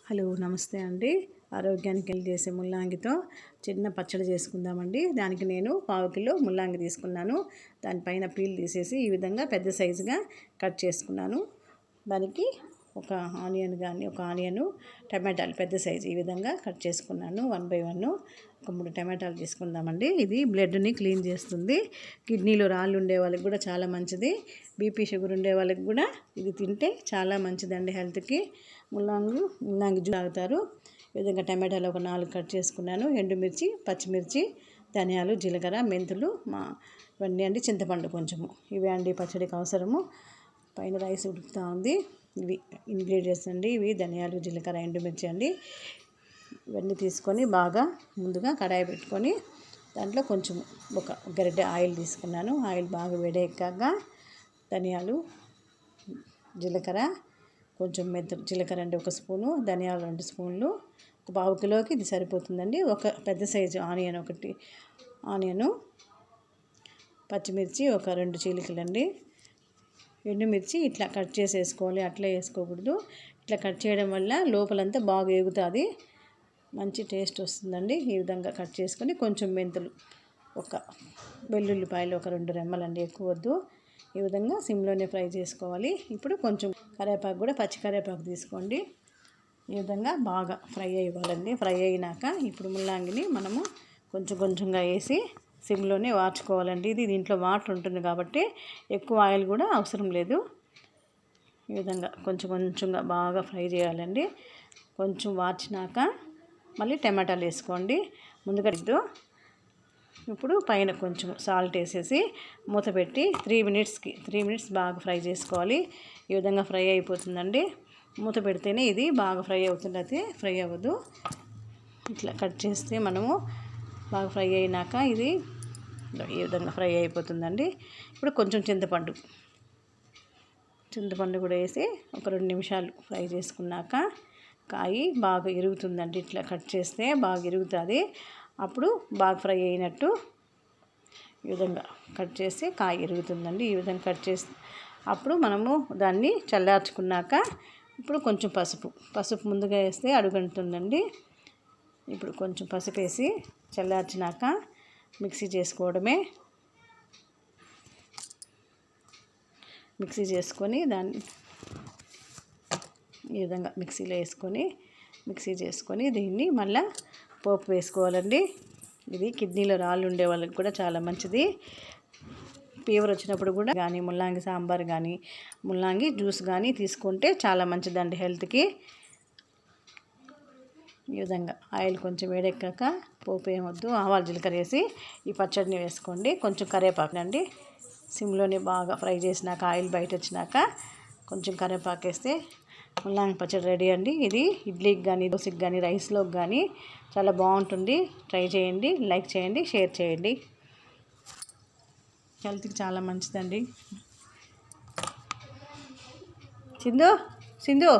Hello నమస్తే అండి. ఆరోగ్యానికి హెల్ప్ చేసే ముల్లంగితో చిన్న పచ్చడి చేసుకుందామండి. దానికి నేను 1/2 కిలో ముల్లంగి తీసుకున్నాను. దానిపైన పీల్ తీసేసి ఈ విధంగా పెద్ద సైజుగా కట్ చేసుకున్నాను. దానికి ఒక ఆనియను, టమాటాలు పెద్ద సైజు ఈ విధంగా కట్ చేసుకున్నాను. 1 బై 1 ఒక 3 టమాటాలు తీసుకుందామండి. ఇది బ్లడ్ని క్లీన్ చేస్తుంది. కిడ్నీలో రాళ్ళు ఉండే వాళ్ళకి కూడా చాలా మంచిది. బీపీ షుగర్ ఉండే వాళ్ళకి కూడా ఇది తింటే చాలా మంచిదండి హెల్త్కి. ముల్లంగి జ్యూస్ తాగుతారు. ఈ విధంగా టమాటాలు ఒక 4 కట్ చేసుకున్నాను. ఎండుమిర్చి, పచ్చిమిర్చి, ధనియాలు, జీలకర్ర, మెంతులు, ఇవన్నీ అండి. చింతపండు కొంచెము. ఇవే అండి పచ్చడికి అవసరము. పైన రైస్ ఉడుకుతూ ఉంది. ఇవి ఇంగ్రీడియంట్స్ అండి. ఇవి ధనియాలు, జీలకర్ర, ఎండుమిర్చి అండి. ఇవన్నీ తీసుకొని బాగా ముందుగా కడాయి పెట్టుకొని దాంట్లో కొంచెం ఒక గరిటె ఆయిల్ తీసుకున్నాను. ఆయిల్ బాగా వేడెక్కాక ధనియాలు, జీలకర్ర, కొంచెం మెంతులు, జీలకర్ర అంటే 1 స్పూను, ధనియాలు 2 స్పూన్లు, ఒక 1/2 కిలోకి ఇది సరిపోతుందండి. ఒక పెద్ద సైజు ఆనియను, పచ్చిమిర్చి ఒక 2 చీలికలండి. ఎండుమిర్చి ఇట్లా కట్ చేసి వేసుకోవాలి, అట్లా వేసుకోకూడదు. ఇట్లా కట్ చేయడం వల్ల లోపలంతా బాగా ఎగుతుంది, మంచి టేస్ట్ వస్తుందండి. ఈ విధంగా కట్ చేసుకొని కొంచెం మెంతులు, ఒక వెల్లుల్లిపాయలు ఒక 2 రెమ్మలండి, ఎక్కువ వద్దు. ఈ విధంగా సిమ్లోనే ఫ్రై చేసుకోవాలి. ఇప్పుడు కొంచెం కరివేపాకు కూడా పచ్చి కరివేపాకు తీసుకోండి. ఈ విధంగా బాగా ఫ్రై అవ్వాలండి. ఫ్రై అయినాక ఇప్పుడు ముల్లంగిని మనము కొంచెంగా వేసి సిమ్లోనే వార్చుకోవాలండి. దీంట్లో వాటర్ ఉంటుంది కాబట్టి ఎక్కువ ఆయిల్ కూడా అవసరం లేదు. ఈ విధంగా కొంచెంగా బాగా ఫ్రై చేయాలండి. కొంచెం వార్చినాక మళ్ళీ టమాటాలు వేసుకోండి. ముందుగా ఇప్పుడు పైన కొంచెం సాల్ట్ వేసేసి మూత పెట్టి 3 మినిట్స్ బాగా ఫ్రై చేసుకోవాలి. ఈ విధంగా ఫ్రై అయిపోతుందండి. మూత పెడితేనే ఇది బాగా ఫ్రై అవుతుంది, అయితే ఫ్రై అవ్వదు. ఇట్లా కట్ చేస్తే మనము బాగా ఫ్రై అయినాక ఇది ఈ విధంగా ఫ్రై అయిపోతుందండి. ఇప్పుడు కొంచెం చింతపండు కూడా వేసి ఒక 2 నిమిషాలు ఫ్రై చేసుకున్నాక కాయి బాగా ఇరుగుతుందండి. ఇట్లా కట్ చేస్తే బాగా ఇరుగుతుంది. అప్పుడు బాగా ఫ్రై అయినట్టు. ఈ విధంగా కట్ చేస్తే కాయ ఇరుగుతుందండి. ఈ విధంగా కట్ చేసి అప్పుడు మనము దాన్ని చల్లార్చుకున్నాక ఇప్పుడు కొంచెం పసుపు ముందుగా వేస్తే అడుగంటుందండి. ఇప్పుడు కొంచెం పసుపు వేసి చల్లార్చినాక మిక్సీ చేసుకొని దాన్ని ఈ విధంగా మిక్సీలో వేసుకొని దీన్ని మళ్ళీ పోపు వేసుకోవాలండి. ఇది కిడ్నీలో రాళ్ళు ఉండే వాళ్ళకి కూడా చాలా మంచిది. ఫీవర్ వచ్చినప్పుడు కూడా కానీ ముల్లంగి సాంబార్ కానీ ముల్లంగి జ్యూస్ కానీ తీసుకుంటే చాలా మంచిదండి హెల్త్కి. ఈ విధంగా ఆయిల్ కొంచెం వేడెక్కాక పోపు ఏమొద్దు, ఆవాలు జీలకర్ర వేసి ఈ పచ్చడిని వేసుకోండి. కొంచెం కరివేపాకు అండి. సిమ్లోనే బాగా ఫ్రై చేసినాక ఆయిల్ బయట వచ్చినాక కొంచెం కరివేపాకు వేస్తే ముల్లంగి పచ్చడి రెడీ అండి. ఇది ఇడ్లీకి కానీ, దోశకి కానీ, రైస్లోకి కానీ చాలా బాగుంటుంది. ట్రై చేయండి, లైక్ చేయండి, షేర్ చేయండి. హెల్త్కి చాలా మంచిదండి. సింధు